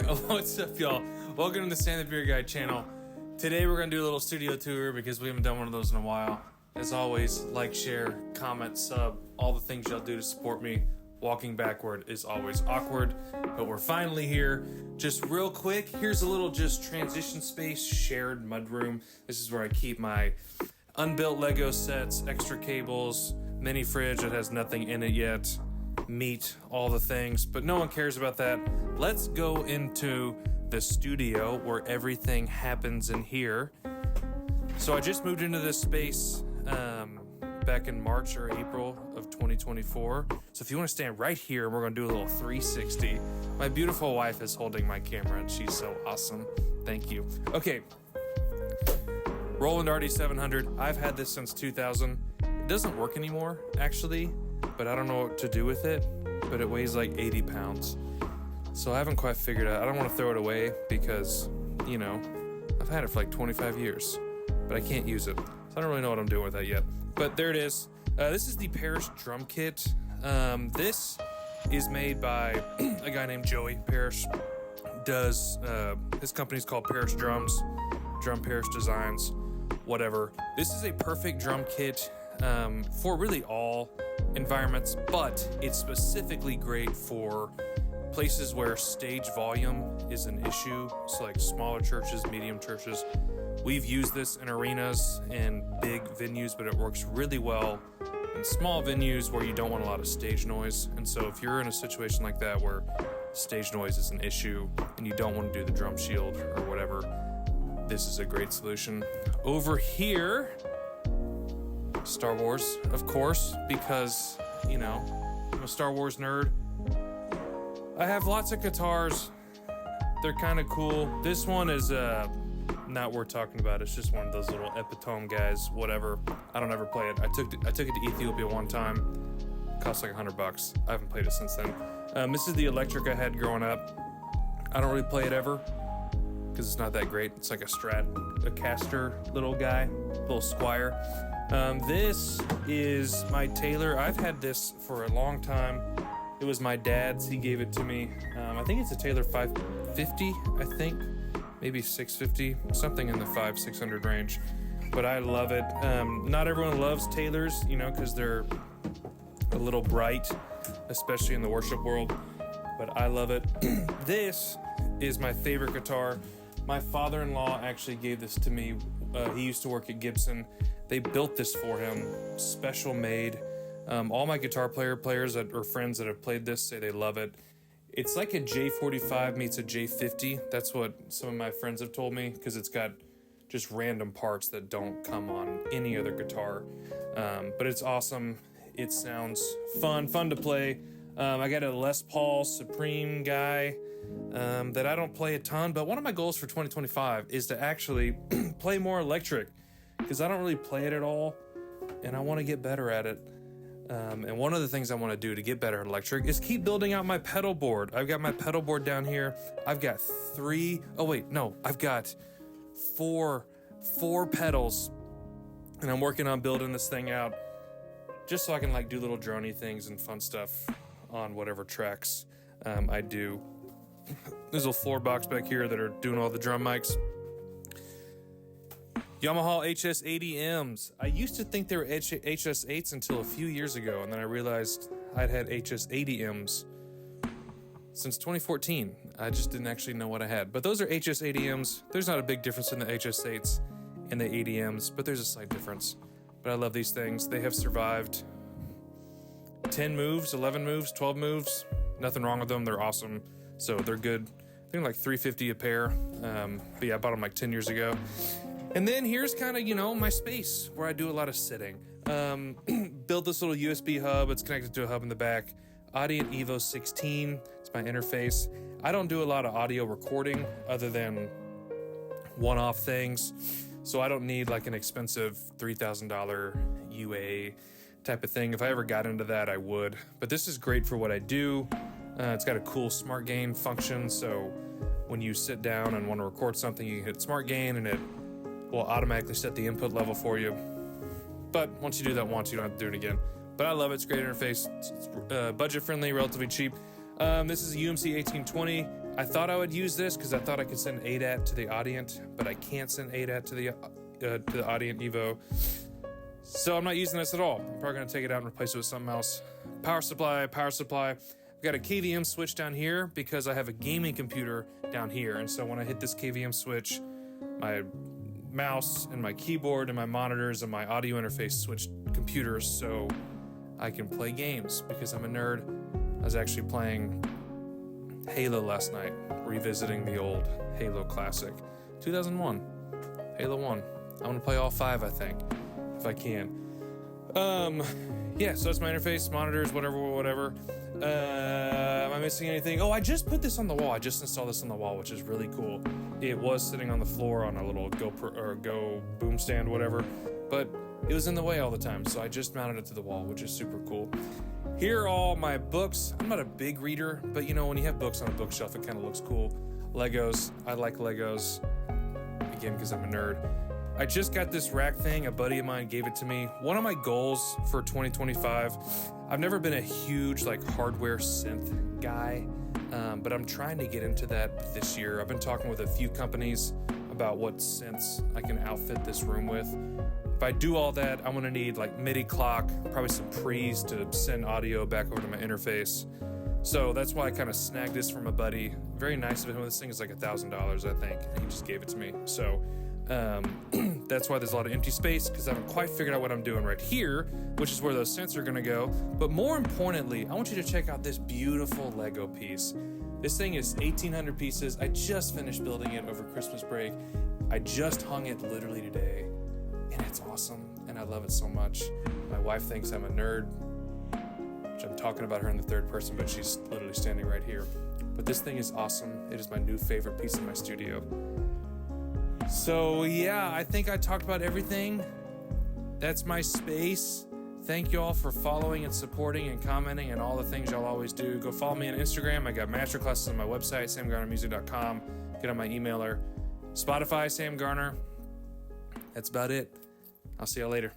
What's up, y'all? Welcome to the Sam the Beer Guy channel. Today we're going to do a little studio tour because we haven't done one of those in a while. As always, like, share, comment, sub, all the things y'all do to support me. Walking backward is always awkward, but we're finally here. Just real quick, here's a little just transition space, shared mudroom. This is where I keep my unbuilt Lego sets, extra cables, mini fridge that has nothing in it yet, meat, all the things, but no one cares about that. Let's go into the studio where everything happens in here. So I just moved into this space back in March or April of 2024. So if you want to stand right here, we're going to do a little 360. My beautiful wife is holding my camera and she's so awesome. Thank you. Okay. Roland RD700. I've had this since 2000. It doesn't work anymore, actually, but I don't know what to do with it, but it weighs like 80 pounds. So I haven't quite figured out. I don't want to throw it away because, you know, I've had it for like 25 years, but I can't use it. So I don't really know what I'm doing with that yet. But there it is. This is the Parrish drum kit. This is made by a guy named Joey Parrish. His company's called Parrish Drums, Drum Parrish Designs, whatever. This is a perfect drum kit for really all environments, but it's specifically great for places where stage volume is an issue. So like smaller churches, medium churches. We've used this in arenas and big venues, but it works really well in small venues where you don't want a lot of stage noise. And so if you're in a situation like that where stage noise is an issue and you don't want to do the drum shield or whatever, this is a great solution. Over here, Star Wars, of course, because, you know, I'm a Star Wars nerd. I have lots of guitars. They're kind of cool. This one is not worth talking about. It's just one of those little epitome guys, whatever. I don't ever play it. I took it to Ethiopia one time. Cost like $100. I haven't played it since then. This is the electric I had growing up. I don't really play it ever because it's not that great. It's like a caster little guy, little Squire. This is my Taylor. I've had this for a long time. It was my dad's. He gave it to me. I think it's a Taylor 550, I think. Maybe 650, something in the 500-600 range. But I love it. Not everyone loves Taylors, you know, because they're a little bright, especially in the worship world. But I love it. This is my favorite guitar. My father-in-law actually gave this to me. He used to work at Gibson. They built this for him, special made. All my guitar players or friends that have played this say they love it. It's like a J45 meets a J50. That's what some of my friends have told me, because it's got just random parts that don't come on any other guitar. But it's awesome. It sounds fun to play. I got a Les Paul Supreme guy that I don't play a ton, but one of my goals for 2025 is to actually play more electric, because I don't really play it at all, and I want to get better at it. And one of the things I want to do to get better at electric is keep building out my pedal board. I've got my pedal board down here. I've got I've got four pedals, and I'm working on building this thing out just so I can like do little droney things and fun stuff on whatever tracks I do. There's a little floor box back here that are doing all the drum mics. Yamaha HS80Ms. I used to think they were HS8s until a few years ago, and then I realized I'd had HS80Ms since 2014. I just didn't actually know what I had. But those are HS80Ms. There's not a big difference in the HS8s and the 80Ms, but there's a slight difference. But I love these things. They have survived 10 moves, 11 moves, 12 moves. Nothing wrong with them. They're awesome. So they're good. I think like $350 a pair. But yeah, I bought them like 10 years ago. And then here's kind of, you know, my space where I do a lot of sitting. Built this little USB hub. It's connected to a hub in the back. Audient Evo 16. It's my interface. I don't do a lot of audio recording other than one-off things. So I don't need like an expensive $3,000 UA type of thing. If I ever got into that, I would. But this is great for what I do. It's got a cool smart gain function. So when you sit down and want to record something, you hit smart gain and it will automatically set the input level for you. But once you do that once, you don't have to do it again. But I love it. It's a great interface. It's budget friendly, relatively cheap. This is a UMC 1820 I thought I would use this because I thought I could send ADAT to the Audient, but I can't send ADAT to the Audient Evo. So I'm not using this at all. I'm probably gonna take it out and replace it with something else. Power supply. I've got a KVM switch down here because I have a gaming computer down here. And so when I hit this KVM switch, my mouse and my keyboard and my monitors and my audio interface switch computers so I can play games because I'm a nerd. I was actually playing Halo last night, revisiting the old Halo classic. 2001, Halo 1. I want to play all 5, I think, if I can. Yeah, so that's my interface, monitors, whatever. Am I missing anything? Oh, I just put this on the wall. I just installed this on the wall, which is really cool. It was sitting on the floor on a little Go boom stand, whatever, but it was in the way all the time, so I just mounted it to the wall, which is super cool. Here are all my books. I'm not a big reader, but you know, when you have books on a bookshelf, it kind of looks cool. Legos. I like Legos, again, because I'm a nerd. I just got this rack thing. A buddy of mine gave it to me. One of my goals for 2025, I've never been a huge hardware synth guy, but I'm trying to get into that this year. I've been talking with a few companies about what synths I can outfit this room with. If I do all that, I'm gonna need MIDI clock, probably some pre's to send audio back over to my interface. So that's why I kind of snagged this from a buddy. Very nice of him. This thing is like $1,000, I think, and he just gave it to me. So that's why there's a lot of empty space, because I haven't quite figured out what I'm doing right here, which is where those synths are gonna go. But more importantly, I want you to check out this beautiful Lego piece. This thing is 1,800 pieces. I just finished building it over Christmas break. I just hung it literally today, and it's awesome, and I love it so much. My wife thinks I'm a nerd, which I'm talking about her in the third person, but she's literally standing right here. But this thing is awesome. It is my new favorite piece in my studio. So yeah, I think I talked about everything. That's my space. Thank you all for following and supporting and commenting and all the things y'all always do. Go follow me on Instagram. I got masterclasses on my website, samgarnermusic.com. Get on my emailer. Spotify, Sam Garner. That's about it. I'll see y'all later.